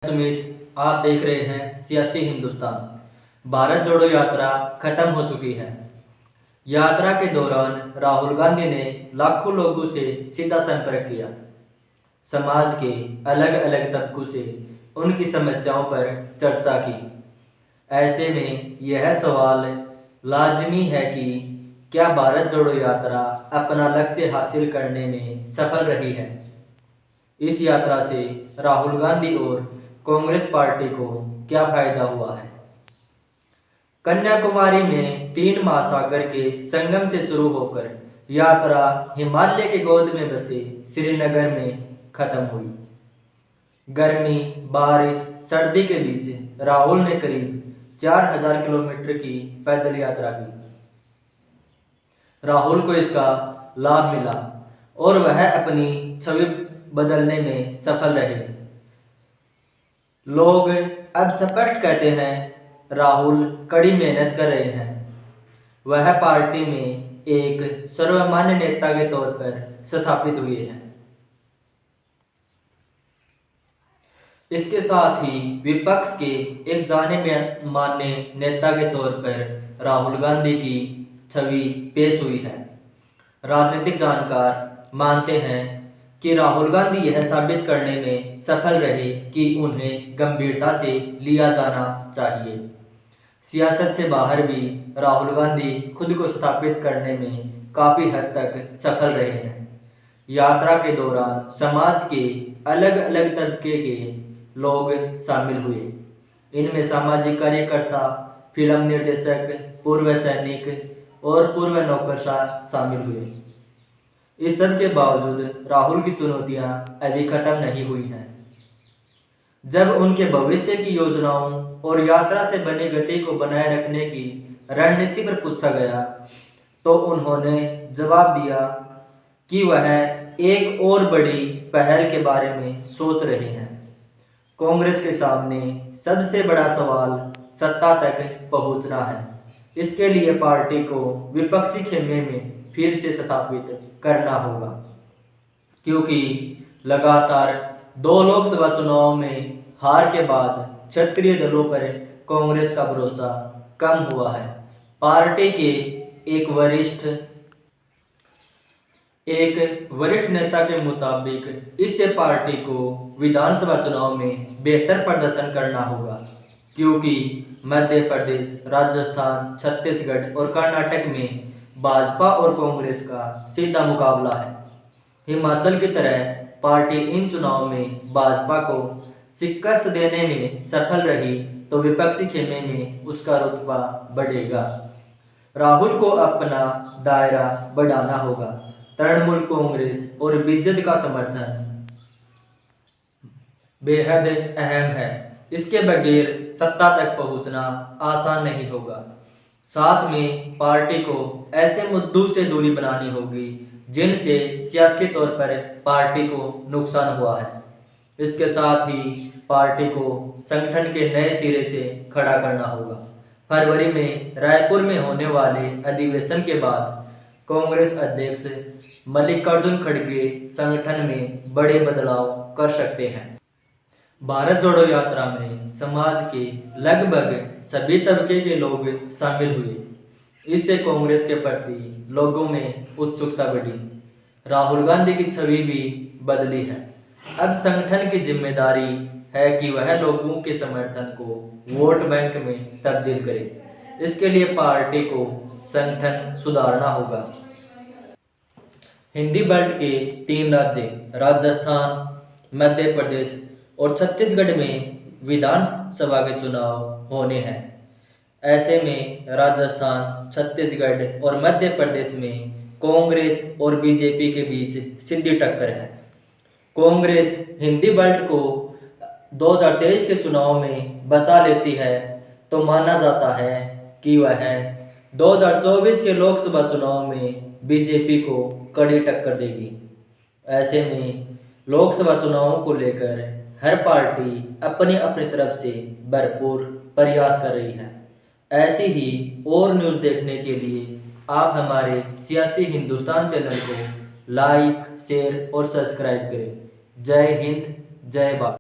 सुमित, आप देख रहे हैं सियासी हिंदुस्तान। भारत जोड़ो यात्रा खत्म हो चुकी है। यात्रा के दौरान राहुल गांधी ने लाखों लोगों से सीधा संपर्क किया, समाज के अलग अलग तबकों से उनकी समस्याओं पर चर्चा की। ऐसे में यह सवाल लाजमी है कि क्या भारत जोड़ो यात्रा अपना लक्ष्य हासिल करने में सफल रही है। इस यात्रा से राहुल गांधी और कांग्रेस पार्टी को क्या फायदा हुआ है। कन्याकुमारी में 3 महासागर के संगम से शुरू होकर यात्रा हिमालय के गोद में बसे श्रीनगर में खत्म हुई। गर्मी, बारिश, सर्दी के बीच राहुल ने करीब 4000 किलोमीटर की पैदल यात्रा की। राहुल को इसका लाभ मिला और वह अपनी छवि बदलने में सफल रहे। लोग अब स्पष्ट कहते हैं राहुल कड़ी मेहनत कर रहे हैं। वह पार्टी में एक सर्वमान्य नेता के तौर पर स्थापित हुए हैं। इसके साथ ही विपक्ष के एक जाने माने नेता के तौर पर राहुल गांधी की छवि पेश हुई है। राजनीतिक जानकार मानते हैं कि राहुल गांधी यह साबित करने में सफल रहे कि उन्हें गंभीरता से लिया जाना चाहिए। सियासत से बाहर भी राहुल गांधी खुद को स्थापित करने में काफ़ी हद तक सफल रहे हैं। यात्रा के दौरान समाज के अलग अलग तबके के लोग शामिल हुए। इनमें सामाजिक कार्यकर्ता, फिल्म निर्देशक, पूर्व सैनिक और पूर्व नौकरशाह शामिल हुए। इस सब के बावजूद राहुल की चुनौतियां अभी खत्म नहीं हुई हैं। जब उनके भविष्य की योजनाओं और यात्रा से बनी गति को बनाए रखने की रणनीति पर पूछा गया तो उन्होंने जवाब दिया कि वह एक और बड़ी पहल के बारे में सोच रहे हैं। कांग्रेस के सामने सबसे बड़ा सवाल सत्ता तक पहुंचना है। इसके लिए पार्टी को विपक्षी खेमे में फिर से स्थापित करना होगा, क्योंकि लगातार 2 लोकसभा चुनाव में हार के बाद क्षेत्रीय दलों पर कांग्रेस का भरोसा कम हुआ है। पार्टी के एक वरिष्ठ नेता के मुताबिक इससे पार्टी को विधानसभा चुनाव में बेहतर प्रदर्शन करना होगा, क्योंकि मध्य प्रदेश, राजस्थान, छत्तीसगढ़ और कर्नाटक में भाजपा और कांग्रेस का सीधा मुकाबला है। हिमाचल की तरह पार्टी इन चुनाव में भाजपा को शिकस्त देने में सफल रही तो विपक्षी खेमे में उसका रुतबा बढ़ेगा। राहुल को अपना दायरा बढ़ाना होगा। तृणमूल कांग्रेस और बीजेपी का समर्थन बेहद अहम है। इसके बगैर सत्ता तक पहुंचना आसान नहीं होगा। साथ में पार्टी को ऐसे मुद्दों से दूरी बनानी होगी जिनसे सियासी तौर पर पार्टी को नुकसान हुआ है। इसके साथ ही पार्टी को संगठन के नए सिरे से खड़ा करना होगा। फरवरी में रायपुर में होने वाले अधिवेशन के बाद कांग्रेस अध्यक्ष मल्लिकार्जुन खड़गे संगठन में बड़े बदलाव कर सकते हैं। भारत जोड़ो यात्रा में समाज के लगभग सभी तबके के लोग शामिल हुए। इससे कांग्रेस के प्रति लोगों में उत्सुकता बढ़ी। राहुल गांधी की छवि भी बदली है। अब संगठन की जिम्मेदारी है कि वह लोगों के समर्थन को वोट बैंक में तब्दील करे। इसके लिए पार्टी को संगठन सुधारना होगा। हिंदी बेल्ट के 3 राज्य राजस्थान, मध्य प्रदेश और छत्तीसगढ़ में विधानसभा के चुनाव होने हैं। ऐसे में राजस्थान, छत्तीसगढ़ और मध्य प्रदेश में कांग्रेस और बीजेपी के बीच सीधी टक्कर है। कांग्रेस हिंदी बेल्ट को 2023 के चुनाव में बचा लेती है तो माना जाता है कि वह 2024 के लोकसभा चुनाव में बीजेपी को कड़ी टक्कर देगी। ऐसे में लोकसभा चुनावों को लेकर हर पार्टी अपनी अपनी तरफ से भरपूर प्रयास कर रही है। ऐसी ही और न्यूज़ देखने के लिए आप हमारे सियासी हिंदुस्तान चैनल को लाइक, शेयर और सब्सक्राइब करें। जय हिंद, जय भारत।